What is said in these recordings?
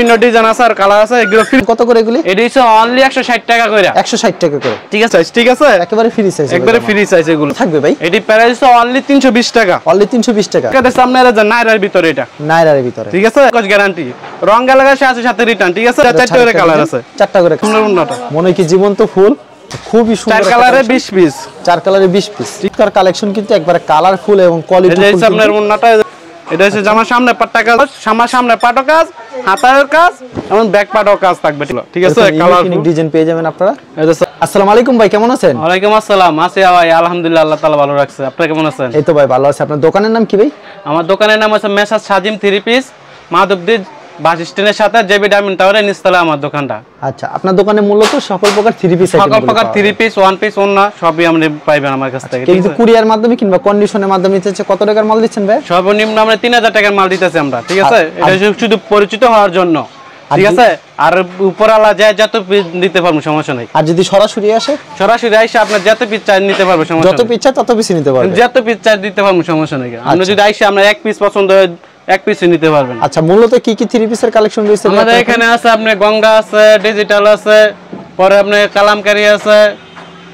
বিভিন্ন ডিজাইন আছে আর কালার আছে। এগুলো কত করে এগুলি? এটা হচ্ছে অনলি 160 টাকা করে। 160 টাকা করে, ঠিক আছে ঠিক আছে, একেবারে ফ্রি সাইজ, একবারে ফ্রি সাইজ। এগুলো থাকবে ভাই? এটি প্রাইস অনলি 320 টাকা, অনলি 320 টাকা। এটা সামনে আছে নাইরার ভিতরে, এটা নাইরার ভিতরে, ঠিক আছে, কস গ্যারান্টি, রং গেলে আছে সাথে রিটার্ন, ঠিক আছে। চারটা করে কালার আছে, চারটা করে কালার, মনে কি জীবন্ত ফুল, খুবই সুন্দর। চার কালারে 20 পিস, চার কালারে 20 পিস। টিকার কালেকশন কিন্তু একবারে কালারফুল এবং কোয়ালিটি ফুল। এই যে আপনার ওন্নাটা, এটা হচ্ছে জামার সামনে পাটটা কাজ, সামনে পাটও কাজ, হাতার কাজ এবং ব্যাক পাটও কাজ থাকবে, ঠিক আছে। কালারফুল ডিজাইন পেয়ে যাবেন আপনারা। আসসালামু আলাইকুম ভাই, কেমন আছেন? ওয়ালাইকুম আসসালাম, আছি ভাই আলহামদুলিল্লাহ, আল্লাহ তাআলা ভালো রাখছে। আপনি কেমন আছেন? এই তো ভাই ভালো আছি। আপনার দোকানের নাম কি ভাই? আমার দোকানের নাম হচ্ছে মেসাজ সাজিম 3 পিস, মাধবদী বাস স্ট্যান্ডের সাথে জেবি ডায়মন্ড টাওয়ারের নিচতলা আমার দোকানটা। আচ্ছা, আপনার দোকানে মূলত সকল প্রকার 3 পিস আইটেম, সকল প্রকার 3 পিস, 1 পিস, ওন্না সবই আপনি পাইবেন আমার কাছ থেকে। কিন্তু কুরিয়ার মাধ্যমে কিংবা কন্ডিশনের মাধ্যমে নিতেছে, কত টাকার মাল দিচ্ছেন ভাই? সর্বনিম্ন আমরা 3000 টাকার মাল দিতেছি আমরা, ঠিক আছে। এটা শুধু পরিচিত হওয়ার জন্য, ঠিক আছে। আর উপরালা যায় যত পিস নিতে পারবো, সমস্যা নাই। আর যদি সরাসরি আসে, সরাসরি আইসা আপনি যত পিস চাই নিতে পারবো, সমস্যা নাই। যত পিস চাই তত পিস নিতে পারবেন, যত পিস চাই দিতে পারবো, সমস্যা নাই। আপনি যদি আইসা আমরা এক পিস পছন্দ হয় এক পিসই নিতে পারবেন। আচ্ছা, মূলত কি কি 3 পিসের কালেকশন রয়েছে আমাদের এখানে? আছে আপনি গঙ্গা আছে, ডিজিটাল আছে, পরে আপনি কালামকারী আছে,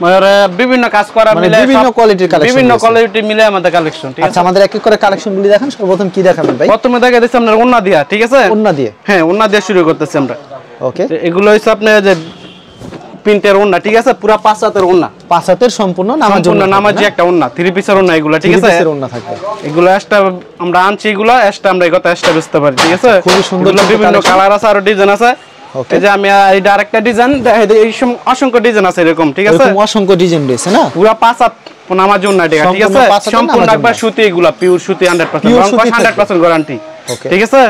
মানে বিভিন্ন কাজ করা মিলে বিভিন্ন কোয়ালিটির কালেকশন, বিভিন্ন কোয়ালিটি মিলে আমাদের কালেকশন, ঠিক আছে। আচ্ছা, আমাদের এক এক করে কালেকশনগুলি দেখান। সর্বপ্রথম কি দেখাবেন ভাই? প্রথমে দেখা দিচ্ছি আপনার ওন্না দিয়া, ঠিক আছে। ওন্না দিয়ে, হ্যাঁ, ওন্না দিয়ে শুরু করতেছি আমরা। ওকে, এগুলো হচ্ছে আপনার যে প্রিন্টের ওন্না, ঠিক আছে, পুরো 5 হাতের ওন্না, 5 হাতের সম্পূর্ণ নামাজি একটা ওন্না, 3 পিসের ওন্না এগুলো, ঠিক আছে। 3 পিসের ওন্না থাকবে। এগুলো এক্সট্রা আমরা আনছি, এগুলো এক্সট্রা আমরা এগুলো এক্সট্রা বেচতে পারি, ঠিক আছে। খুব সুন্দর বিভিন্ন কালার আছে আর ডিজাইন আছে। এই যে আমি এটা আরেকটা ডিজাইন দেখাই দিই, এই অসংখ্য ডিজাইন আছে এরকম, ঠিক আছে। এরকম অসংখ্য ডিজাইন রয়েছে না, পুরো 5 হাত নামাজি ওন্না, ঠিক আছে। সম্পূর্ণ একবার সুতি, এগুলো পিওর সুতি, 100% রং কস 100% গ্যারান্টি, ঠিক আছে।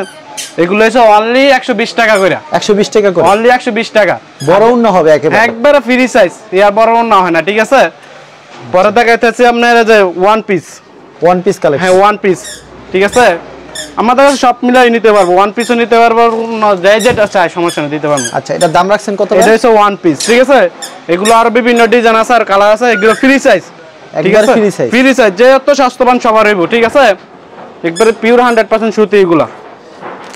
এগুলো হচ্ছে অনলি 120 টাকা করে, 120 টাকা করে, অনলি 120 টাকা। বড় ওন্না হবে একবারে ফ্রি সাইজ, এর বড় ওন্না হয় না, ঠিক আছে। পরে দেখাইতেছি আপনার যে ওয়ান পিস কালেকশন, হ্যাঁ ওয়ান পিস, ঠিক আছে। আমাদের সব মিলাই নিতে পারবো, ওয়ান পিসও নিতে পারবো, যেটা চাই সমস্যা নেই, দিতে পারবো। আচ্ছা, এটা দাম রাখছেন কত? এটা হচ্ছে ওয়ান পিস, ঠিক আছে। এগুলো আরো বিভিন্ন ডিজাইন আছে আর কালার আছে, এগুলো ফ্রি সাইজ, ঠিক আছে। ফ্রি সাইজ, যে এত স্বাস্থ্যবান সবার হইব, ঠিক আছে। একবারে পিওর 100% সুতি, এগুলা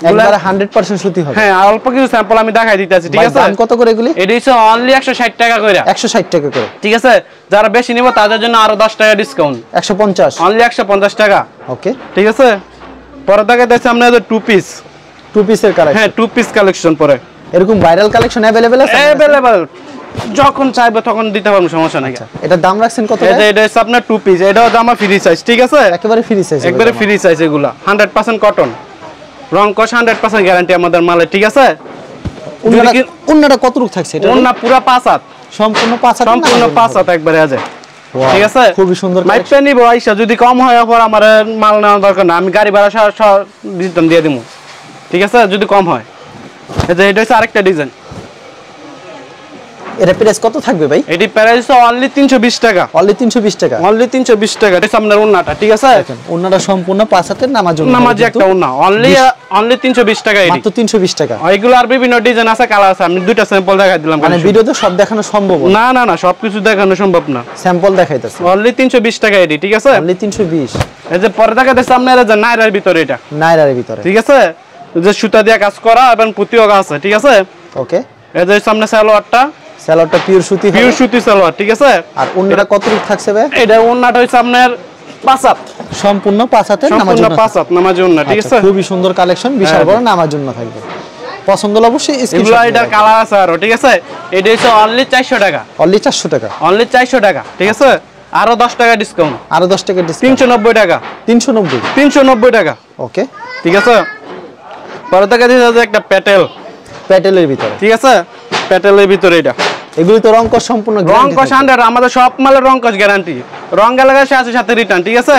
একবারে 100% সুতি হবে। হ্যাঁ, অল্প কিছু স্যাম্পল আমি দেখাই দিতেছি, ঠিক আছে। দাম কত করে এগুলি? এটা হচ্ছে অনলি 160 টাকা করে, 160 টাকা করে, ঠিক আছে। যারা বেশি নিব তাদের জন্য আরো 10 টাকা ডিসকাউন্ট, 150, অনলি 150 টাকা, ওকে, ঠিক আছে। পরে দেখাইতেছি আমরা 2 পিসের কালেকশন, হ্যাঁ 2 পিস কালেকশন। পরে এরকম ভাইরাল কালেকশন अवेलेबल আছে? अवेलेबल, যখন চাইবে তখন দিতে পারবো, সমস্যা নাই। এটা দাম রাখছেন কত? এটা হচ্ছে আপনার 2 পিস, এটাও দাম ফ্রি সাইজ, ঠিক আছে। একেবারে ফ্রি সাইজ, একবারে ফ্রি সাইজ। এগুলা 100% কটন, রং কস 100% গ্যারান্টি আমাদের মালে, ঠিক আছে। ওন্নাটা কত রূপ থাকছে? এটা ওন্না পুরো 5 হাত, সম্পূর্ণ 5 হাত, সম্পূর্ণ 5 হাত একবারে আছে, ঠিক আছে। খুবই সুন্দর মাইপে নিব আইসা, যদি কম হয় পর আমার মাল নেওয়ার দরকার না, আমি গাড়ি ভাড়া রিটার্ন দিয়ে দিব, ঠিক আছে, যদি কম হয়। এটা হচ্ছে আরেকটা ডিজাইন। এটা প্রাইস কত থাকবে ভাই? এটি প্রাইস অনলি 320 টাকা, অনলি 320 টাকা, অনলি 320 টাকা। এটা আপনার ওন্নাটা, ঠিক আছে। ওন্নাটা সম্পূর্ণ 5 হাতের নামাজি একটা ওন্না, অনলি 320 টাকা, মাত্র 320 টাকা। এগুলো আর বিভিন্ন ডিজাইন আছে, কালার আছে, আমি দুইটা স্যাম্পল দেখাই দিলাম। মানে ভিডিওতে সব দেখানো সম্ভব না, না না, সবকিছু দেখানো সম্ভব না, স্যাম্পল দেখাইতেছে। অনলি 320 টাকা এটি, ঠিক আছে, অনলি 320। এই যে পরে দেখাইতেছে আপনার যে নাইরার ভিতরে, এটা নাইরার ভিতরে, ঠিক আছে, যে সুতা দিয়ে কাজ করা এবং পুঁতিও আছে, ঠিক আছে। ওকে, এই যে সামনে সালোয়ারটা পিওর সুতি, পিওর সুতি সালোয়ার, ঠিক আছে। আর ওন্নাটা কত রূপ থাকছে ভাই? এটা ওন্নাটা হইছে আপনার 5 হাত, সম্পূর্ণ 5 হাতের নামাজি ওন্না, ঠিক আছে। খুবই সুন্দর কালেকশন, বিশাল বড় নামাজি ওন্না থাকবে। পছন্দ হলে অবশ্যই এগুলো এটার কালার আছে আরো, ঠিক আছে। এটা হচ্ছে অনলি 400 টাকা, অনলি 400 টাকা, অনলি 400 টাকা, ঠিক আছে। আরো 10 টাকা ডিসকাউন্ট, আরো 10 টাকা ডিসকাউন্ট, 390 টাকা, 390 টাকা, ওকে, ঠিক আছে। পরে দেখা যাচ্ছে একটা প্যাটেলের ভিতরে, ঠিক আছে, প্যাটেলের ভিতরে। এটা এগুলি তো রং কস সম্পূর্ণ রং কস 100, আমাদের সব মালের রং কস গ্যারান্টি, রং গেলে আছে সাথে রিটার্ন, ঠিক আছে।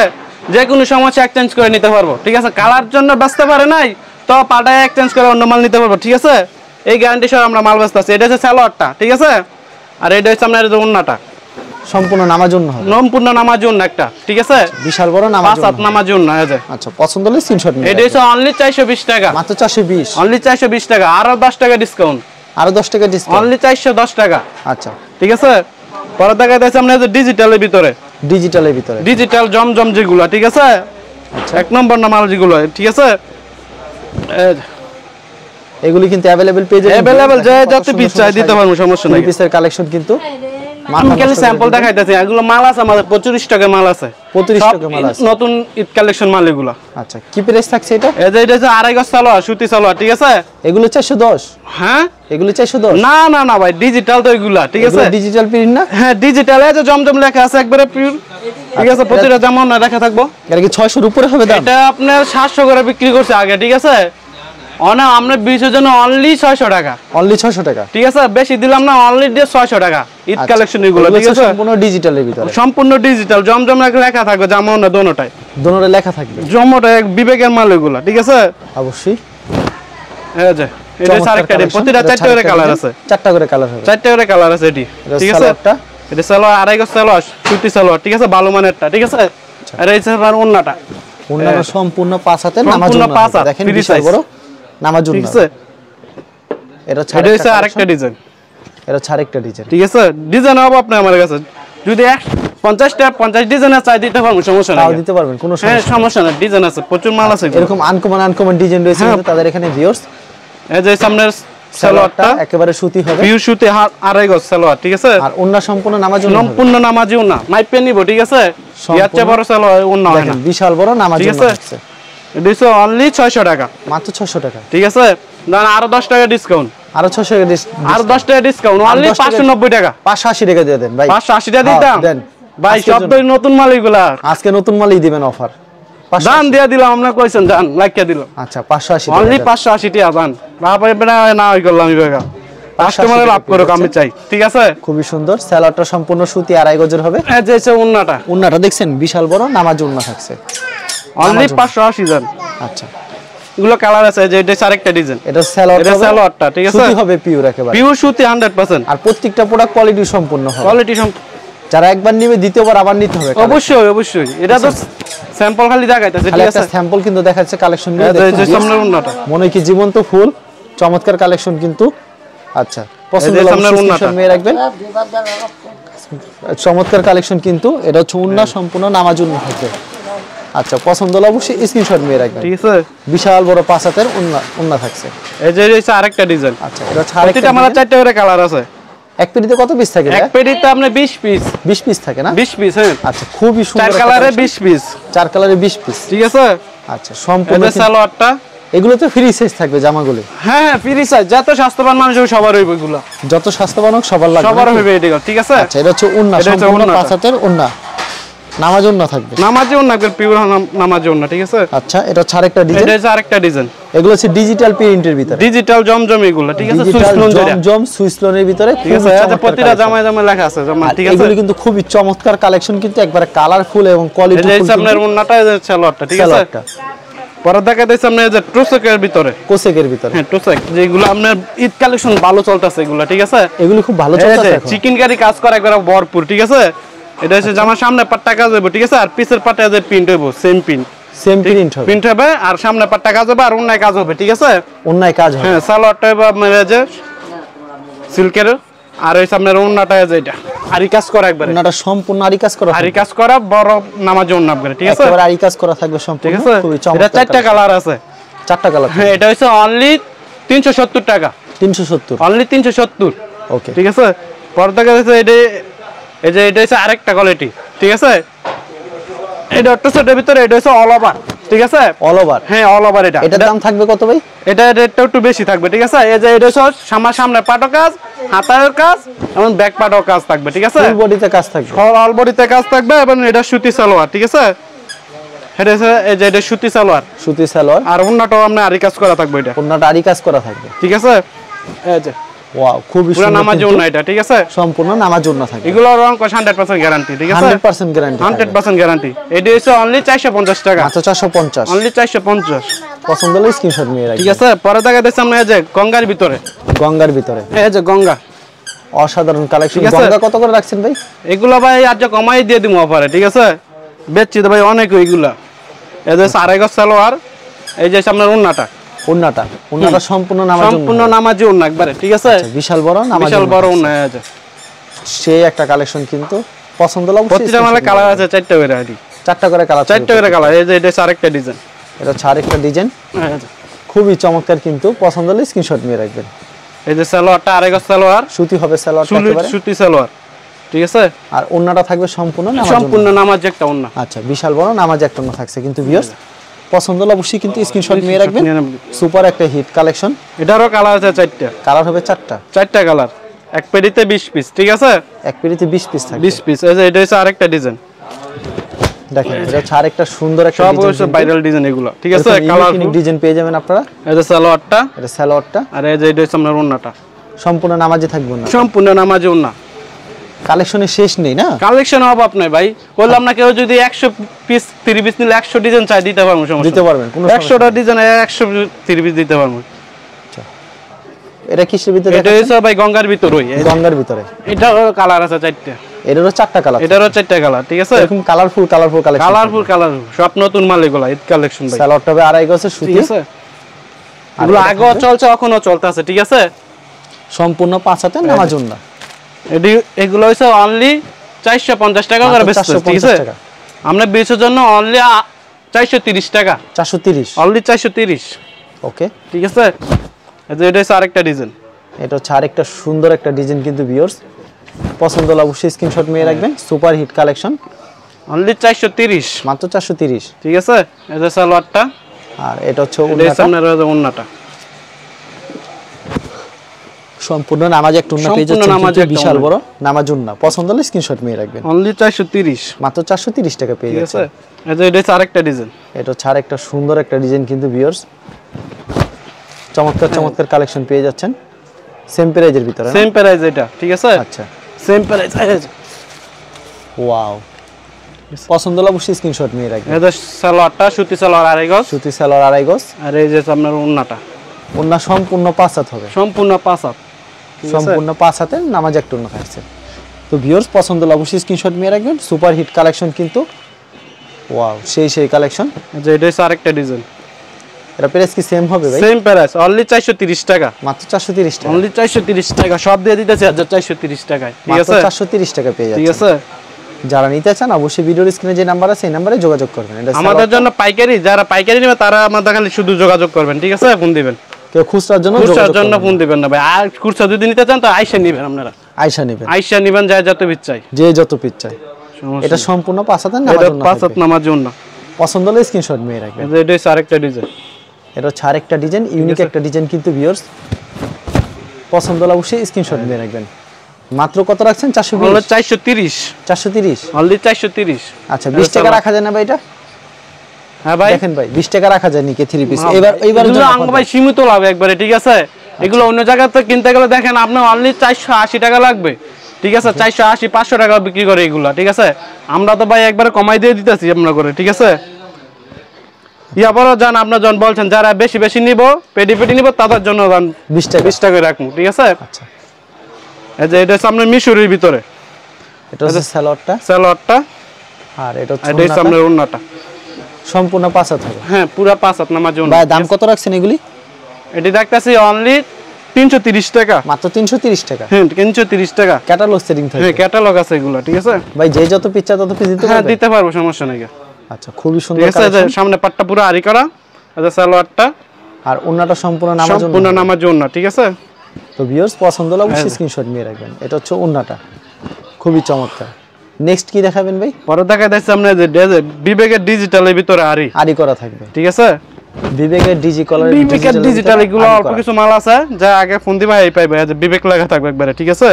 যে কোনো সমস্যা এক্সচেঞ্জ করে নিতে পারবো, ঠিক আছে। কালার জন্য বেচতে পারে নাই তো পাটায় এক্সচেঞ্জ করে অন্য মাল নিতে পারবো, ঠিক আছে। এই গ্যারান্টি সহ আমরা মাল বেচতে আছি। এটা হচ্ছে সালোয়ারটা, ঠিক আছে। আর এটা হচ্ছে আপনার ওন্নাটা, সম্পূর্ণ নামাজি ওন্না হবে, সম্পূর্ণ নামাজি ওন্না একটা, ঠিক আছে। বিশাল বড় নামাজি 5 হাত নামাজি ওন্না আছে। আচ্ছা, পছন্দ হলে স্ক্রিনশট নিন। এটা হচ্ছে অনলি 420 টাকা, মাত্র 420, অনলি 420 টাকা। আরো 10 টাকা ডিসকাউন্ট, আরো 10 টাকা ডিসকাউন্ট, অনলি 410 টাকা। আচ্ছা, ঠিক আছে। পরে দেখা যাচ্ছে আপনার ডিজিটালের ভিতরে, ডিজিটাল জমজম যেগুলো, ঠিক আছে, এক নম্বর না মাল যেগুলো, ঠিক আছে। এগুলি কিন্তু अवेलेबल পেয়ে যাবেন अवेलेबल যত পিস চাই দিতে পারবো, সমস্যা নাই। পিসের কালেকশন কিন্তু আমি খালি স্যাম্পল দেখাইতেছি, এগুলো মাল আছে আমাদের 25 টাকা মাল আছে, 25 টাকা মাল আছে, নতুন ঈদ কালেকশন মাল এগুলো। আচ্ছা কি প্রাইস থাকছে এটা? এই যে এটা হচ্ছে আড়াই গজ সালোয়ার, সুতি সালোয়ার, ঠিক আছে? এগুলো 410। হ্যাঁ এগুলো 410? না না না ভাই, ডিজিটাল তো এগুলা, ঠিক আছে? ডিজিটাল প্রিন্ট না? হ্যাঁ ডিজিটাল, এই যে জমজম লেখা আছে একবারে পিওর, ঠিক আছে? প্রতিটা যেমন না লেখা থাকবো। এটা কি 600 এর উপরে হবে দাম? এটা আপনার 700 করে বিক্রি করছে আগে, ঠিক আছে? অনা আমরা 20 এর জন্য অনলি 600 টাকা, অনলি 600 টাকা, ঠিক আছে? বেশি দিলাম না, অনলি 600 টাকা ঈদ কালেকশন এগুলো, ঠিক আছে? সম্পূর্ণ ডিজিটালের ভিতরে, সম্পূর্ণ ডিজিটাল, জমজম লেখা থাকবে, যেমন না দোনোটাই, দোনোরে লেখা থাকবে, জমটা এক বিবেকের মাল এগুলো, ঠিক আছে? অবশ্যই। এই যে এটা আরেকটা, প্রতিটা 4টা করে কালার আছে, 4টা করে কালার হবে, 4টা করে কালার আছে এটি, ঠিক আছে? এটা সালোয়ার আড়াই গজ সালোয়ার, সুতি সালোয়ার, ঠিক আছে? ভালো মানেরটা, ঠিক আছে? আর এই সালোয়ার ওন্নাটা, ওন্নাটা সম্পূর্ণ 5 হাতের নামাজ সম্পূর্ণ ওন্না, 5 হাত, দেখেন বিশাল বড় নামাজ ওন্না, ঠিক আছে? এটা এটা হচ্ছে আরেকটা ডিজাইন, এটা আরেকটা ডিজাইন, ঠিক আছে? ডিজাইন হবে আপনার আমার কাছে, যদি 50 ডিজাইনের চাই দিতে পারবো, সমস্যা নাই, তাও দিতে পারবেন, কোনো হ্যাঁ সমস্যা সমস্যা নাই, ডিজাইন আছে, প্রচুর মাল আছে। এরকম আনকমন ডিজাইন রয়েছে কিন্তু তাদের এখানে ভিউয়ার্স। এই যে সামনের সালোয়ারটা একেবারে সুতি হবে, পিওর সুতি, আড়াই গজ সালোয়ার, ঠিক আছে? আর ওন্না সম্পূর্ণ নামাজ ওন্না, সম্পূর্ণ নামাজি ওন্না, মাইপে নিব, ঠিক আছে? ইয়াচ্ছে বড় সালোয়ার ওন্না হয় না, বিশাল বড় নামাজ ঠিক ওন্না আছে? আছে, এটা অনলি 600 টাকা, মাত্র 600 টাকা, ঠিক আছে? না আরো 10 টাকা ডিসকাউন্ট, আরো 600 টাকা ডিসকাউন্ট, আরো 10 টাকা ডিসকাউন্ট, অনলি 590 টাকা, 580 টাকা দিয়ে দেন ভাই, 580 টাকা দিতাম দেন ভাই, সব নতুন মাল এগুলা, আজকে নতুন মালই দিবেন অফার, জান দিয়া দিলাম, আমরা কইছেন জান লাইকা দিলাম, আচ্ছা 580 অনলি 580 টাকা জান, বাবা বেটা না হই করলাম আমি বেগা, কাস্টমারে লাভ করুক, আমি চাই, ঠিক আছে? খুবই সুন্দর, সালোয়ারটা সম্পূর্ণ সুতি আড়াই গজের হবে, এই যে হচ্ছে ওন্নাটা, ওন্নাটা দেখছেন বিশাল বড় নামাজ ওন্না থাকছে, অনলি 580 জান। আচ্ছা এগুলো কালার আছে, যে এটা আরেকটা ডিজাইন, এটা সালোয়ার, এটা সালোয়ারটা, ঠিক আছে? সুতি হবে পিওর একেবারে, পিওর সুতি 100%, আর প্রত্যেকটা প্রোডাক্ট কোয়ালিটি সম্পূর্ণ হবে, কোয়ালিটি যারা একবার নিবে দ্বিতীয়বার আবার নিতে হবে, অবশ্যই অবশ্যই। এটা তো স্যাম্পল খালি দেখাইতাছে, ঠিক আছে? স্যাম্পল কিন্তু দেখাচ্ছে কালেকশন গুলো, এই যে সামনের ওন্নাটা, মনে হয় কি জীবন্ত ফুল, চমৎকার কালেকশন কিন্তু। আচ্ছা পছন্দ হলে সামনের ওন্নাটা মেয়ে রাখবেন, চমৎকার কালেকশন কিন্তু, এটা হচ্ছে ওন্না সম্পূর্ণ নামাজ ওন্না থাকবে। আচ্ছা পছন্দ হলে অবশ্যই স্ক্রিনশট মেয়ে রাখবেন, ঠিক আছে? বিশাল বড় 5 হাতের ওন্না থাকছে। এই যে এটা আরেকটা ডিজাইন, আচ্ছা এটা ছাড়া প্রতিটা আমার 4টা করে কালার আছে, এক পেটিতে কত পিস থাকে? এক পেটিতে আপনি 20 পিস, 20 পিস থাকে না? 20 পিস, হ্যাঁ। আচ্ছা খুবই সুন্দর, 4 কালারে 20 পিস, 4 কালারে 20 পিস, ঠিক আছে? আচ্ছা সম্পূর্ণ এটা সালোয়ারটা, এগুলো তো ফ্রি সাইজ থাকবে জামাগুলো, হ্যাঁ হ্যাঁ ফ্রি সাইজ, যত স্বাস্থ্যবান মানুষ হবে সবার হইবে এগুলো, যত স্বাস্থ্যবান হোক সবার লাগবে, সবার হইবে এটা, ঠিক আছে? আচ্ছা এটা হচ্ছে ওন্না, সম্পূর্ণ 5 হাতের ওন্না, নামাজ ওন্না থাকবে, নামাজি ওন্না, পিওর নামাজি ওন্না, ঠিক আছে? আচ্ছা এটা হচ্ছে আরেকটা ডিজাইন, এটা হচ্ছে আরেকটা ডিজাইন, এগুলো হচ্ছে ডিজিটাল প্রিন্টের ভিতরে, ডিজিটাল জমজম এগুলো, ঠিক আছে? সুইস লোন যেটা, জমজম সুইস লোনের ভিতরে, ঠিক আছে? এটা প্রতিটা জামায় জামায় লেখা আছে জামা, ঠিক আছে? এগুলো কিন্তু খুবই চমৎকার কালেকশন কিন্তু, একবারে কালারফুল এবং কোয়ালিটি এই যে সামনের ওন্নাটা, এই যে সালোয়ারটা, ঠিক আছে? পরে দেখা দিচ্ছে আপনার এই যে টোসেকের ভিতরে, কোসেকের ভিতরে, হ্যাঁ টোসেক, যেগুলো আপনার ঈদ কালেকশন ভালো চলতেছে এগুলো, ঠিক আছে? এগুলো খুব ভালো চলতেছে এখন, চিকেন কারি কাজ করা একবার ভরপুর, ঠিক আছে? এটা হচ্ছে জামার সামনে পাটটা কাজ হবে, ঠিক আছে? আর পিছের পাটে যে প্রিন্ট হবে, সেম প্রিন্ট, সেম প্রিন্ট হবে, প্রিন্ট হবে, আর সামনে পাটটা কাজ হবে, আর অন্যায় কাজ হবে, ঠিক আছে? অন্যায় কাজ হবে, হ্যাঁ সালোয়ারটা হবে আপনার এই যে সিল্কের, আর এই সামনের ওন্নাটা এই যে এটা আরি কাজ করা একবারে, ওন্নাটা সম্পূর্ণ আরি কাজ করা, আরি কাজ করা বড় নামাজ ওন্না একবারে, ঠিক আছে? একেবারে আরি কাজ করা থাকবে সম্পূর্ণ, ঠিক আছে? খুবই এটা চমৎকার, 4টা কালার আছে, 4টা কালার, হ্যাঁ। এটা হচ্ছে অনলি 370 টাকা, 370, অনলি 370, ওকে ঠিক আছে? পর্দা কাছে এটা, এই যে এটা হচ্ছে আরেকটা কোয়ালিটি, ঠিক আছে? এটা অটোসেটের ভিতরে, এটা হচ্ছে অল ওভার, ঠিক আছে? অল ওভার, হ্যাঁ অল ওভার, এটার দাম থাকবে কত ভাই? এটা রেটটা একটু বেশি থাকবে, ঠিক আছে? এই যে এটা হচ্ছে সামনে পাটও কাজ, হাতার কাজ এবং ব্যাক পাটও কাজ থাকবে, ঠিক আছে? ফুল বডিতে কাজ থাকবে, অল বডিতে কাজ থাকবে, এবং এটা সুতি সালোয়ার, ঠিক আছে? এটা হচ্ছে এই যে এটা সুতি সালোয়ার, সুতি সালোয়ার, আর ওন্নাটাও আপনি আরি কাজ করা থাকবে, এটা ওন্নাটা আরি কাজ করা থাকবে, ঠিক আছে? এই যে ওয়াও খুবই পুরো সুন্দর, নামাজ ওন্না এটা, ঠিক আছে? সম্পূর্ণ নামাজ ওন্না থাকবে, এগুলো রং 100% গ্যারান্টি, ঠিক আছে? 100% গ্যারান্টি, 100% গ্যারান্টি। এটা হচ্ছে অনলি 450 টাকা, মাত্র 450, অনলি 450, পছন্দ হলে স্ক্রিনশট নিয়ে রাখবেন, ঠিক আছে? পরে দেখা যাচ্ছে আমরা এই যে গঙ্গার ভিতরে, গঙ্গার ভিতরে, এই যে গঙ্গা, অসাধারণ কালেকশন, ঠিক আছে? গঙ্গা কত করে রাখছেন ভাই? এগুলো ভাই আজ কমাই দিয়ে দিমু অফারে, ঠিক আছে? বেচছি তো ভাই অনেক, ওইগুলা এই যে আড়াই গজ সালোয়ার, এই যে সামনের ওন্নাটা, ওন্নাটা সম্পূর্ণ নামাজি ওন্না একবারে, ঠিক আছে? বিশাল বড় নামাজি, বিশাল বড় ওন্না আছে, সেই একটা কালেকশন কিন্তু, পছন্দ হলে প্রতিটা মালে কালার আছে 4টা করে, 4টা করে কালার, 4টা করে কালার। এই যে এটা আরেকটা ডিজাইন, এটা হচ্ছে আরেকটা ডিজাইন, খুবই চমৎকার, কিন্তু পছন্দ হলে স্ক্রিনশট নিয়ে রাখবেন। এই যে সালোয়ারটা আড়াই গজ সালোয়ার, সুতি হবে সালোয়ারটা একেবারে, সুতি সালোয়ার, ঠিক আছে। আর ওন্নাটা থাকবে সম্পূর্ণ সম্পূর্ণ নামাজ একটা ওন্না। আচ্ছা, বিশাল বড় নামাজ একটা ওন্না থাকছে। কিন্তু ভিউয়ার্স পছন্দ হলে অবশ্যই কিন্তু স্ক্রিনশট নিয়ে রাখবেন। সুপার একটা হিট কালেকশন। এটারও কালার আছে 4টা, কালার হবে 4টা কালার, এক পেটিতে 20 পিস, ঠিক আছে। এক পেটিতে 20 পিস থাকবে। 20 পিস। এই যে এটা হচ্ছে আরেকটা ডিজাইন, দেখেন এটা হচ্ছে আরেকটা সুন্দর একটা সব হচ্ছে ভাইরাল ডিজাইন এগুলো, ঠিক আছে। কালারফুল ডিজাইন পেয়ে যাবেন আপনারা। এই যে সালোয়ারটা, এটা সালোয়ারটা, আর এই যে এটা হচ্ছে আপনার ওন্নাটা, সম্পূর্ণ নামাজে থাকবে না, সম্পূর্ণ নামাজে ওন্না। কালেকশনের শেষ নেই না, কালেকশন অভাব নাই ভাই। বললাম না, কেউ যদি 100 পিস 30 পিস নিলে 100 ডিজাইন চাই দিতে পারবো, সমস্যা দিতে পারবেন, কোনো 100টা ডিজাইন 130 পিস দিতে পারবো। এটা কিসের ভিতরে? এটা হচ্ছে ভাই গঙ্গার ভিতরই, গঙ্গার ভিতরে। এটারও কালার আছে 4টা, এটারও 4টা কালার, এটারও 4টা কালার, ঠিক আছে। এরকম কালারফুল কালার সব নতুন মাল এগুলো, ঈদ কালেকশন ভাই। সালোয়ারটা হবে আড়াই গজের সুতি, ঠিক আছে। এগুলো আগেও চলছে, এখনো চলতেছে, ঠিক আছে। সম্পূর্ণ 5 হাতের নামাজ ওন্না। এগুলো হচ্ছে অনলি 450 টাকা করে বেচতেছে, ঠিক আছে। আমরা বেচার জন্য অনলি 430 টাকা, 430, অনলি 430। ওকে, ঠিক আছে। এই যে এটা হচ্ছে আরেকটা ডিজাইন, এটা হচ্ছে আরেকটা সুন্দর একটা ডিজাইন। কিন্তু ভিউয়ার্স পছন্দ হলে অবশ্যই স্ক্রিনশট নিয়ে রাখবেন। সুপার হিট কালেকশন, অনলি 430, মাত্র 430, ঠিক আছে। এই যে সালোয়ারটা, আর এটা হচ্ছে ওন্নাটা, সম্পূর্ণ নামাজ একটা ওন্না পেয়ে যাচ্ছেন, কিন্তু বিশাল বড় নামাজ ওন্না। পছন্দ হলে স্ক্রিনশট নিয়ে রাখবেন। অনলি 430, মাত্র 430 টাকা পেয়ে যাচ্ছে। এই যে এটা হচ্ছে আরেকটা ডিজাইন, এটা হচ্ছে আরেকটা সুন্দর একটা ডিজাইন। কিন্তু ভিউয়ার্স চমৎকার কালেকশন পেয়ে যাচ্ছেন সেম প্রাইজের ভিতরে, সেম প্রাইস এটা, ঠিক আছে। আচ্ছা, সেম প্রাইস। ওয়াও, পছন্দ হলে অবশ্যই স্ক্রিনশট নিয়ে রাখবেন। এই যে সালোয়ারটা, সুতি সালোয়ার আড়াই গজ, সুতি সালোয়ার আড়াই গজ, আর এই যে আপনার ওন্নাটা, ওন্না সম্পূর্ণ 5 হাত হবে, সম্পূর্ণ 5 হাত, সম্পূর্ণ 5 হাতের নামাজ একটা ওন্না থাকছে। তো ভিউয়ার্স পছন্দ হলে অবশ্যই স্ক্রিনশট নিয়ে রাখবেন। সুপার হিট কালেকশন, কিন্তু ওয়াও, সেই কালেকশন। যে এটা হচ্ছে আরেকটা ডিজাইন, এটা প্রাইস কি সেম হবে ভাই? সেম প্রাইস, অনলি 430 টাকা, মাত্র 430 টাকা, অনলি 430 টাকা, সব দিয়ে দিতেছি 430 টাকায়, ঠিক আছে। 430 টাকা পেয়ে যাচ্ছে, ঠিক আছে। যারা নিতে চান অবশ্যই ভিডিওর স্ক্রিনে যে নাম্বার আছে এই নম্বরে যোগাযোগ করবেন। এটা আমাদের জন্য পাইকারি, যারা পাইকারি নেবে তারা আমাদের খালি শুধু যোগাযোগ করবেন, ঠিক আছে। ফোন দিবেন, কেউ খুচরার জন্য ফোন দিবেন না ভাই। আর খুচরা যদি নিতে চান তো আইসা নেবেন, আপনারা আইসা নেবেন, যায় যত পিস চাই, যে যত পিস চাই। এটা সম্পূর্ণ 5 হাতের নামাজ ওন্না, 5 হাত নামাজ ওন্না। পছন্দ হলে স্ক্রিনশট নিয়ে রাখবেন। এটা হচ্ছে আরেকটা ডিজাইন, এটা হচ্ছে আরেকটা ডিজাইন, ইউনিক একটা ডিজাইন। কিন্তু ভিউয়ার্স পছন্দ হলে অবশ্যই স্ক্রিনশট নিয়ে রাখবেন। মাত্র কত রাখছেন? 430, 430, অনলি 430। আচ্ছা, 20 টাকা রাখা যায় না ভাই এটা? হ্যাঁ ভাই, দেখেন ভাই 20 টাকা রাখা যায় নাকি 3 পিস? এইবার ভাই সীমিত লাভ একবারে, ঠিক আছে। এগুলো অন্য জায়গাতে কিনতে গেলে দেখেন আপনার অনলি 480 টাকা লাগবে, ঠিক আছে। 480 500 টাকা বিক্রি করে এগুলা, ঠিক আছে। আমরা তো ভাই একবারে কমাই দিয়ে দিতেছি আমরা করে, ঠিক আছে। ইয়াবারও জান আপনার জন বলছেন যারা বেশি নিব, পেটি নিব, তাদের জন্য 20 টাকা রাখবো, ঠিক আছে। আচ্ছা, এই যে এটা সামনে মিশরের ভিতরে, এটা হচ্ছে সালোয়ারটা, আর এটা হচ্ছে সামনে ওন্নাটা, সম্পূর্ণ 5 হাত হবে। হ্যাঁ, পুরো 5 হাত নামাজ ওন্না। ভাই দাম কত রাখছেন এগুলি? এটি দেখতেছি অনলি 330 টাকা, মাত্র 330 টাকা। হ্যাঁ, 330 টাকা। ক্যাটালগ সেটিং থাকে? হ্যাঁ, ক্যাটালগ আছে এগুলো, ঠিক আছে। ভাই যে যত পিস চাই তত পিস দিতে পারবেন? হ্যাঁ, দিতে পারবো, সমস্যা নাই। আচ্ছা, খুবই সুন্দর কালেকশন। সামনে পাটটা পুরো আরি করা, আচ্ছা, সালোয়ারটা আর ওন্নাটা সম্পূর্ণ নামাজ ওন্না, ঠিক আছে। তো ভিউয়ার্স পছন্দ হলে অবশ্যই স্ক্রিনশট নিয়ে রাখবেন। এটা হচ্ছে ওন্নাটা, খুবই চমৎকার। নেক্সট কি দেখাবেন ভাই? পরে দেখা যাচ্ছে আমরা যে বিবেকের ডিজিটালের ভিতরে আরি করা থাকবে, ঠিক আছে। বিবেকের ডিজিটাল এগুলো অল্প কিছু মাল আছে, যা আগে ফোন দিবা এই পাইবে, যে বিবেক লাগা থাকবে একবারে, ঠিক আছে।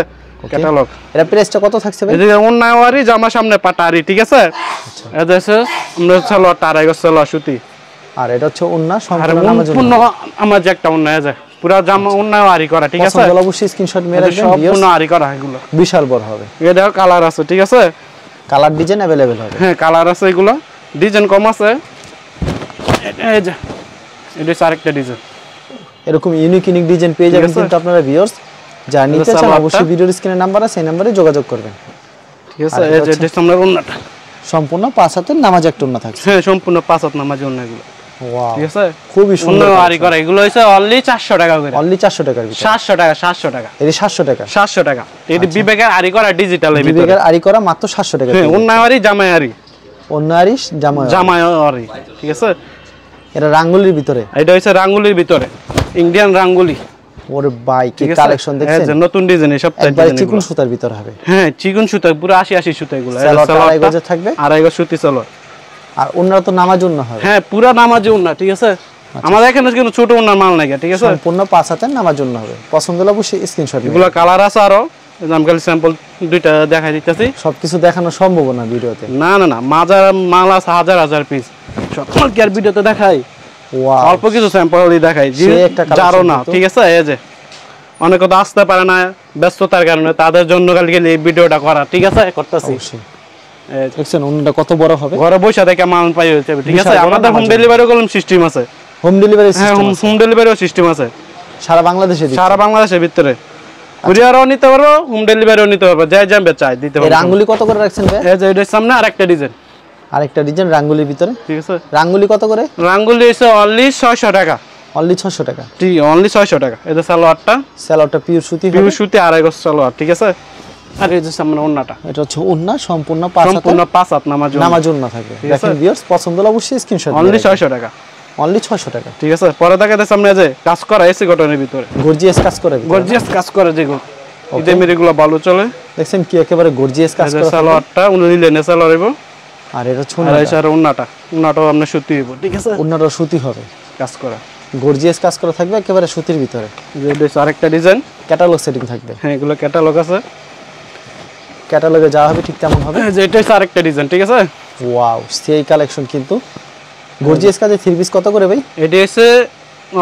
ক্যাটালগ। এটা প্রাইসটা কত থাকছে ভাই? এই ওন্না আরি, জামা সামনে পাটা আরি, ঠিক আছে। এটা হচ্ছে আমরা সালোয়ারটা আড়াই গজ সালোয়ার সুতি, আর এটা হচ্ছে ওন্না সম্পূর্ণ আমার যে একটা ওন্না আছে পুরো জামা ওন্না আরি করা, ঠিক আছে। পছন্দ হলে অবশ্যই স্ক্রিনশট মেরে রাখবেন। সম্পূর্ণ আরি করা এগুলো, বিশাল বড় হবে। এটা কালার আছে, ঠিক আছে। কালার ডিজাইন अवेलेबल হবে? হ্যাঁ, কালার আছে, এগুলো ডিজাইন কম আছে। এই যে এটা আরেকটা ডিজাইন, এরকম ইউনিক ডিজাইন পেয়ে যাবেন কিন্তু আপনারা ভিউয়ার্স যা নিতে চান অবশ্যই ভিডিওর স্ক্রিনে নাম্বার আছে, এই নম্বরে যোগাযোগ করবেন, ঠিক আছে। এই যে আমরা ওন্নাটা সম্পূর্ণ 5 হাতের নামাজ একটা ওন্না থাকছে। হ্যাঁ, সম্পূর্ণ 5 হাত নামাজ ওন্না এগুলো, ওয়াও, ঠিক আছে। খুবই সুন্দর আরি করা এগুলো হইছে অনলি 400 টাকা করে, অনলি 400 টাকার ভিতরে। 700 টাকা, এই 700 টাকা, 700 টাকা। এই বিবেকের আরি করা ডিজিটালের ভিতরে, বিবেকের আরি করা মাত্র 700 টাকা। হ্যাঁ, ওন্না আরি, জামাই আরি, ওন্না আরি, জামাই আরি, ঠিক আছে। এটা রাঙ্গুলির ভিতরে, এটা হচ্ছে রাঙ্গুলির ভিতরে, ইন্ডিয়ান রাঙ্গুলি। ওরে ভাই কি কালেকশন দেখছেন, এই নতুন ডিজাইন, সব একবারে চিকন সুতার ভিতর হবে। হ্যাঁ চিকন সুতা, পুরো 80 সুতা এগুলো। সালোয়ারটা আড়াই গজে থাকবে, আড়াই গজ সুতি সালোয়ার। আর ওন্নাটা তো নামাজ ওন্না হবে। হ্যাঁ পুরো নামাজ ওন্না, ঠিক আছে। আমাদের এখানে কিন্তু ছোট ওন্নার মাল নাই, ঠিক আছে। সম্পূর্ণ 5 হাতের নামাজ ওন্না হবে। পছন্দ হলে অবশ্যই স্ক্রিনশট। এগুলো কালার আছে আরো, আমি খালি স্যাম্পল দুইটা দেখাই দিতেছি। সবকিছু দেখানো সম্ভব না ভিডিওতে। না না না, মাজার মাল আছে হাজার হাজার পিস, সব কি আর ভিডিওতে দেখাই? ওয়াও, অল্প কিছু স্যাম্পলই দেখাই, জানো না, ঠিক আছে। এই যে অনেকে তো আসতে পারে না ব্যস্ততার কারণে, তাদের জন্য খালি এই ভিডিওটা করা, ঠিক আছে, করতেছি। দেখছেন ওন্নাটা কত বড় হবে, ঘরে বসে থেকে মাল পাই হচ্ছে, ঠিক আছে। আমাদের হোম ডেলিভারি করলাম সিস্টেম আছে, হোম ডেলিভারি হ্যাঁ হোম ডেলিভারিও সিস্টেম আছে সারা বাংলাদেশে, সারা বাংলাদেশের ভিতরে। কুরিয়ারও নিতে পারবো, হোম ডেলিভারিও নিতে পারবো, যাই যাবে চাই দিতে পারবো। রাঙ্গুলি কত করে রাখছেন ভাই? এই যে এর সামনে আরেকটা ডিজাইন, আরেকটা ডিজাইন রাঙ্গুলির ভিতরে, ঠিক আছে। রাঙ্গুলি কত করে? রাঙ্গুলি হচ্ছে অনলি 600 টাকা, অনলি 600 টাকা, ঠিক অনলি 600 টাকা। এটা সালোয়ারটা, সালোয়ারটা পিওর সুতি হবে, পিওর সুতি আড়াই গজ সালোয়ার, ঠিক আছে। আর এই যে সামনে ওন্নাটা, এটা হচ্ছে ওন্না সম্পূর্ণ 5 হাতে, সম্পূর্ণ 5 হাত নামাজ ওন্না থাকবে। দেখেন ভিউয়ার্স, পছন্দ হলে অবশ্যই স্ক্রিনশট। অনলি 600 টাকা, অনলি 600 টাকা, ঠিক আছে। পরে দেখাতে সামনে যে কাজ করা এসি কটনের ভিতরে, গর্জিয়াস কাজ করে, গর্জিয়াস কাজ করে যেগুলো, এই মেরিগুলো ভালো চলে। দেখছেন কি একেবারে গর্জিয়াস কাজ করে। সালোয়ারটা উনি নিলেন সালোয়ার হইব, আর এটা আর ওন্নাটা, ওন্নাটাও আপনার সুতি হইব, ঠিক আছে। ওন্নাটা সুতি হবে, কাজ করা গর্জিয়াস কাজ করা থাকবে একেবারে সুতির ভিতরে। এটা আরেকটা ডিজাইন, ক্যাটালগ সেটিং থাকবে। হ্যাঁ এগুলো ক্যাটালগ আছে, ক্যাটালগে যা হবে ঠিক তেমন হবে। যে এটা হচ্ছে আরেকটা ডিজাইন, ঠিক আছে। ওয়াও, সেই কালেকশন কিন্তু গর্জিয়াস কাজে। 3 পিস কত করে ভাই? এটা হচ্ছে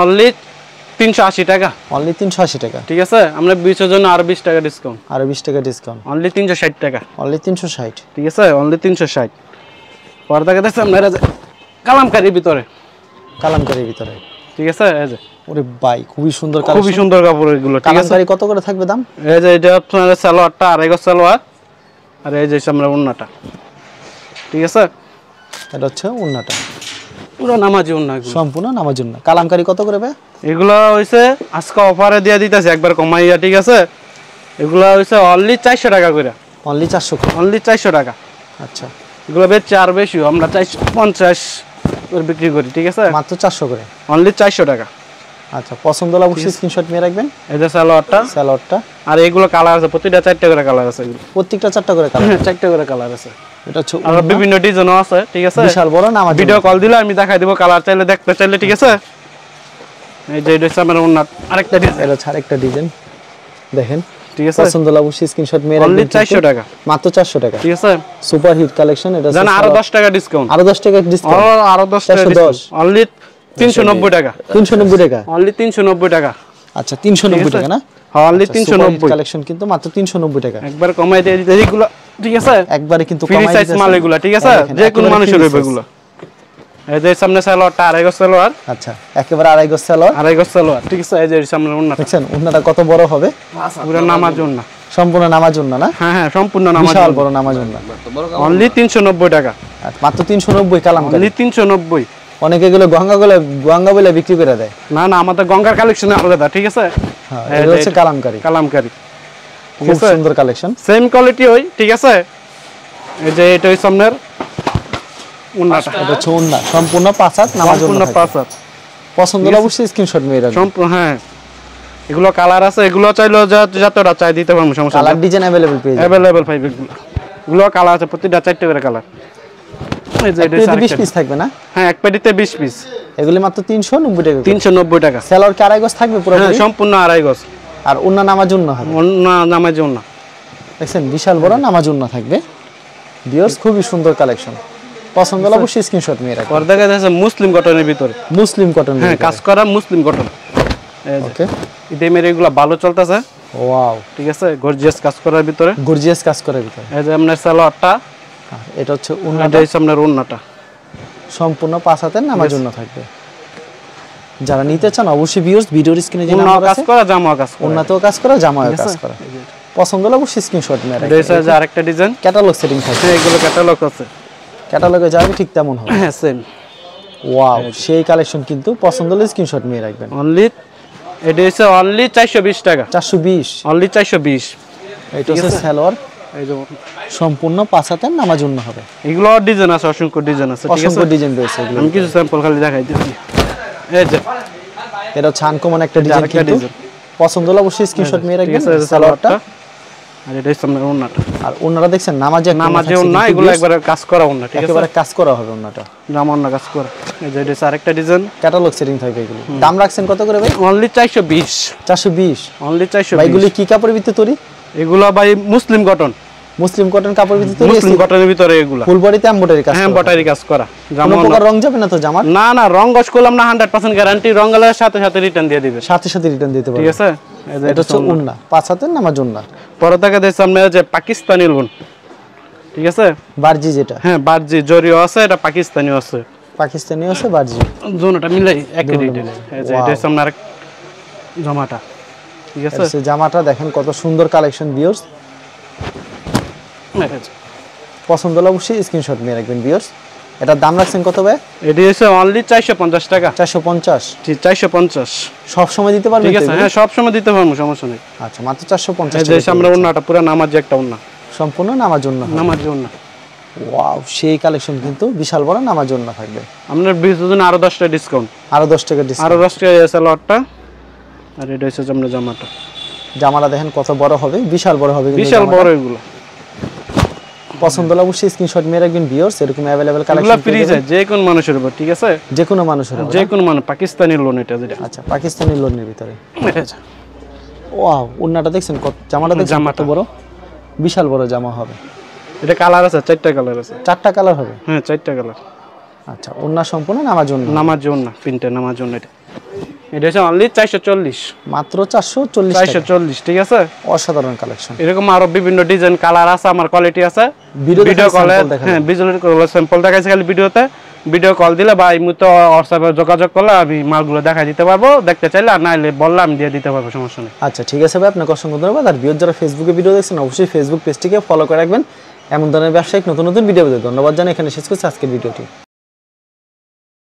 অনলি 380 টাকা, অনলি 380 টাকা, ঠিক আছে। আমরা 20 এর জন্য আরো 20 টাকা ডিসকাউন্ট, আর 20 টাকা ডিসকাউন্ট, অনলি 360 টাকা, অনলি 360, ঠিক আছে, অনলি 360। পর্দা কাছে সামনে কালামকারীর ভিতরে, কালামকারীর ভিতরে, ঠিক আছে। এই যে ওরে ভাই খুবই সুন্দর কালেকশন, খুবই সুন্দর কাপড় এগুলো, ঠিক আছে। কালামকারী কত করে থাকবে দাম? এই যে এটা আপনার সালোয়ারটা আড়াই গজ সালোয়ার, আর এই যে সামনে ওন্নাটা, ঠিক আছে। এটা হচ্ছে ওন্নাটা, পুরো নামাজি ওন্না, সম্পূর্ণ নামার জন্য। কালামকারী কত করে ভাই? এগুলো হইছে আজকে অফারে দিয়ে দিতেছে একবার কমাইয়া, ঠিক আছে। এগুলো হইছে অনলি 400 টাকা করে, অনলি 400 করে, অনলি 400 টাকা। আচ্ছা, এগুলো বেচছে আর বেশি, আমরা 450 করে বিক্রি করি, ঠিক আছে। মাত্র 400 করে, অনলি 400 টাকা। আচ্ছা, পছন্দ হলে অবশ্যই স্ক্রিনশট নিয়ে রাখবেন। এই যে সালোয়ারটা, সালোয়ারটা, আর এগুলো কালার আছে, প্রতিটা 4টা করে কালার আছে, এগুলো প্রত্যেকটা 4টা করে কালার, 4টা করে কালার আছে। এটা হচ্ছে আর বিভিন্ন ডিজাইনও আছে, ঠিক আছে। বিশাল বড় নামাজ, ভিডিও কল দিলে আমি দেখাই দেব, কালার চাইলে দেখতে চাইলে, ঠিক আছে। এই যে এটা সামনে ওন্না আরেকটা ডিজাইন, এটা হচ্ছে আরেকটা ডিজাইন, দেখেন, ঠিক আছে। পছন্দ হলে অবশ্যই স্ক্রিনশট নিয়ে রাখবেন। অনলি 400 টাকা, মাত্র 400 টাকা, ঠিক আছে। Super hit collection. এটা জানা আরো 10 টাকা ডিসকাউন্ট, আরো 10 টাকা ডিসকাউন্ট, আরো 10 টাকা ডিসকাউন্ট, অনলি 390 টাকা, 390 টাকা, অনলি 390 টাকা। আচ্ছা 390 টাকা না? হ্যাঁ অনলি 390 কালেকশন কিন্তু মাত্র 390 টাকা, একবার কমাই দিয়ে দিতে এগুলো, ঠিক আছে। একবারে কিন্তু ফ্রি কমাই সাইজ দিতেছে মাল এগুলো, ঠিক আছে। যে কোন মানুষের হবে এগুলো। এই যে সামনে সালোয়ারটা আড়াই গজ সালোয়ার, আচ্ছা একেবারে আড়াই গজ সালোয়ার, আড়াই গজ সালোয়ার, ঠিক আছে। এই যে সামনে ওন্না, দেখছেন ওন্নাটা কত বড় হবে, পুরো নামাজ ওন্না, সম্পূর্ণ নামাজ ওন্না না? হ্যাঁ হ্যাঁ সম্পূর্ণ নামাজ, বিশাল বড় নামাজ ওন্না, অনলি 390 টাকা, মাত্র 390 কালামকারী, অনলি 390। অনেকে এগুলো গঙ্গা বলে বিক্রি করে দেয়। না না, আমাদের গঙ্গার কালেকশন আলাদা, ঠিক আছে। হ্যাঁ এটা হচ্ছে কালামকারী, কালামকারী, খুব সুন্দর কালেকশন, সেম কোয়ালিটি হই, ঠিক আছে। এই যে এটা হই সামনের ওন্নাটা, এটা হচ্ছে ওন্না সম্পূর্ণ 5 হাত নামাজ ওন্না, সম্পূর্ণ 5 হাত। পছন্দ হলে অবশ্যই স্ক্রিনশট নিয়ে রাখবেন। সম্পূর্ণ, হ্যাঁ এগুলো কালার আছে, এগুলো চাইলেও যতটা চাই দিতে পারবো, সমস্যা কালার ডিজাইন अवेलेबल পেয়ে যাবেন, अवेलेबल পাইবে। এগুলো কালার আছে, প্রতিটা 4টা করে কালার। এই যে এটা 20 পিস থাকবে না? হ্যাঁ এক পেটিতে 20 পিস, এগুলি মাত্র 390 টাকা, 390 টাকা। সেলর কি আড়াই গজ থাকবে পুরো? হ্যাঁ সম্পূর্ণ আড়াই গজ, আর ওন্না নামাজ ওন্না হবে, ওন্না নামাজ ওন্না, দেখছেন বিশাল বড় নামাজ ওন্না থাকবে। ভিউয়ার্স খুবই সুন্দর কালেকশন, পছন্দ হলে অবশ্যই স্ক্রিনশট নিয়ে রাখবেন। পর্দা কাছে আছে মুসলিম কটনের ভিতরে, মুসলিম কটন, হ্যাঁ কাজ করা মুসলিম কটন। ওকে, ইদেমের এগুলো ভালো চলতেছে, ওয়াও, ঠিক আছে। গর্জিয়াস কাজ করার ভিতরে, গর্জিয়াস কাজ করার ভিতরে। এই যে আপনার সালোয়ারটা, এটা হচ্ছে এটা ওন্নাটা, হচ্ছে আপনার ওন্নাটা, সম্পূর্ণ 5 হাতের নামাজ ওন্না থাকবে। যারা নিতে চান অবশ্যই ভিউয়ার্স ভিডিওর স্ক্রিনে যে ওন্না নাম্বার কাজ আছে, করা, জামা কাজ করা, ওন্নাতেও কাজ করা, জামায়ও কাজ করা, পছন্দ হলে অবশ্যই স্ক্রিনশট নিয়ে রাখবেন। এটা হচ্ছে আরেকটা ডিজাইন, ক্যাটালগ সেটিং থাকবে, হ্যাঁ এগুলো ক্যাটালগ আছে, ক্যাটালগে যাবে ঠিক তেমন হবে। হ্যাঁ সেম। ওয়াও, সেই কালেকশন কিন্তু পছন্দ হলে স্ক্রিনশট নিয়ে রাখবেন। অনলি এটা হচ্ছে অনলি 420 টাকা, 420, অনলি 420। এটা হচ্ছে সালোয়ার, এই যে সম্পূর্ণ 5 হাতের নামাজ ওন্না হবে। এগুলো ডিজাইন আছে, অসংখ্য ডিজাইন আছে, ঠিক আছে? অসংখ্য ডিজাইন রয়েছে এগুলো। আমি কিছু স্যাম্পল খালি দেখাই দিচ্ছি। এই যে এটা হচ্ছে আনকমন একটা ডিজাইন, আরেকটা কিন্তু ডিজাইন। পছন্দ হলে অবশ্যই স্ক্রিনশট নিয়ে ঠিক রাখবেন। আছে, এই যে সালোয়ারটা আর এটা হচ্ছে আপনার ওন্নাটা। আর ওন্নারা দেখছেন নামাজে নামাজে ওন্না, এগুলো একবারে কাজ করা ওন্না, ঠিক আছে? একেবারে কাজ করা হবে ওন্নাটা, জামা ওন্না কাজ করা। এই যে এটা হচ্ছে আরেকটা ডিজাইন, ক্যাটালগ সেটিং থাকবে এগুলো। দাম রাখছেন কত করে ভাই? অনলি 420। 420। অনলি ভাই 420। এগুলি কি কাপড়ের ভিতরে তৈরি? এগুলো ভাই মুসলিম কটন, মুসলিম কটন কাপড়ের ভিতরে তৈরি। মুসলিম কটনের ভিতরে এগুলো ফুল বডিতে এমব্রয়ডারি কাজ। হ্যাঁ, বটারি কাজ করা জামা। কোনো প্রকার রং যাবে না তো জামার? না না, রং গস করলাম না, 100% গ্যারান্টি। রং গেলে সাথে সাথে রিটার্ন দিয়ে দিবে, সাথে সাথে রিটার্ন দিতে পারবে, ঠিক আছে? এই যে এটা হচ্ছে ওন্না 5 হাতের নামাজ ওন্না। পরে থেকে দেখছি আমরা যে পাকিস্তানি লোন, ঠিক আছে? বারজি যেটা, হ্যাঁ, বারজি জরিও আছে, এটা পাকিস্তানিও আছে, পাকিস্তানি আছে বারজি, জোনটা মিলাই একই রেটে। এই যে এটা হচ্ছে আপনার জামাটা, ঠিক আছে? এই জামাটা দেখেন কত সুন্দর কালেকশন ভিউয়ার্স। পছন্দ হলে অবশ্যই স্ক্রিনশট নিয়ে রাখবেন ভিউয়ার্স। এটার দাম রাখছেন কত ভাই? এটি হচ্ছে অনলি 450 টাকা। 450। ঠিক, 450 সব সময় দিতে পারবেন ঠিক তো আছে? এগুলো? হ্যাঁ, সব সময় দিতে পারবো, সমস্যা নেই। আচ্ছা, মাত্র 450 এই যে এসে আমরা ওন্নাটা পুরো নামাজ একটা ওন্না, সম্পূর্ণ নামাজ ওন্না। নামাজ ওন্না। ওয়াও, সেই কালেকশন কিন্তু বিশাল বড় নামাজ ওন্না থাকবে। আপনার 20 জন্য আরো 10 টাকা ডিসকাউন্ট, আরো 10 টাকা ডিসকাউন্ট। আরো 10 টাকা আছে লটটা। আর এটা হচ্ছে আপনার জামাটা, জামাটা দেখেন কত বড় হবে, বিশাল বড় হবে কিন্তু বিশাল জামাটা। বড় এগুলো। পছন্দ হলে অবশ্যই স্ক্রিনশট নিয়ে রাখবেন ভিউয়ার্স। এরকম अवेलेबल এগুলো কালেকশন ফ্রি যায় যে কোন মানুষের উপর, ঠিক আছে? যে কোনো মানুষের হবে। যে কোন মানুষ, পাকিস্তানি লোন এটা যেটা। আচ্ছা, পাকিস্তানি লোনের ভিতরে। এটা যে ওয়াও, ওন্নাটা দেখছেন কত, জামাটা দেখছেন কত জামাটা। বড়, বিশাল বড় জামা হবে। এটা কালার আছে, 4টা কালার আছে। 4টা কালার হবে। হ্যাঁ, 4টা কালার। আচ্ছা, ওন্না সম্পূর্ণ নামাজ ওন্না। নামাজ ওন্না, প্রিন্টে নামাজ ওন্না। এটা হচ্ছে অনলি 440। মাত্র 440 টাকা। 440, ঠিক আছে? অসাধারণ কালেকশন। এরকম আরো বিভিন্ন ডিজাইন কালার আছে, আমার কোয়ালিটি আছে। ভিডিও কলে, sample দেখান। হ্যাঁ, ভিডিও কলে স্যাম্পল দেখাইছে খালি ভিডিওতে। ভিডিও কল দিলে বা এই মুহূর্তে হোয়াটসঅ্যাপে যোগাযোগ করলে আমি মালগুলো দেখাই দিতে পারবো, দেখতে চাইলে। আর নাইলে বললে আমি দিয়ে দিতে পারবো, সমস্যা নেই। আচ্ছা, ঠিক আছে ভাই, আপনাকে অসংখ্য ধন্যবাদ। আর ভিউয়ার যারা ফেসবুকে ভিডিও দেখছেন অবশ্যই ফেসবুক পেজটিকে ফলো করে রাখবেন। এমন ধরনের ব্যবসায়িক নতুন নতুন ভিডিও পেতে ধন্যবাদ জানাই। এখানে শেষ করছি আজকের ভিডিওটি।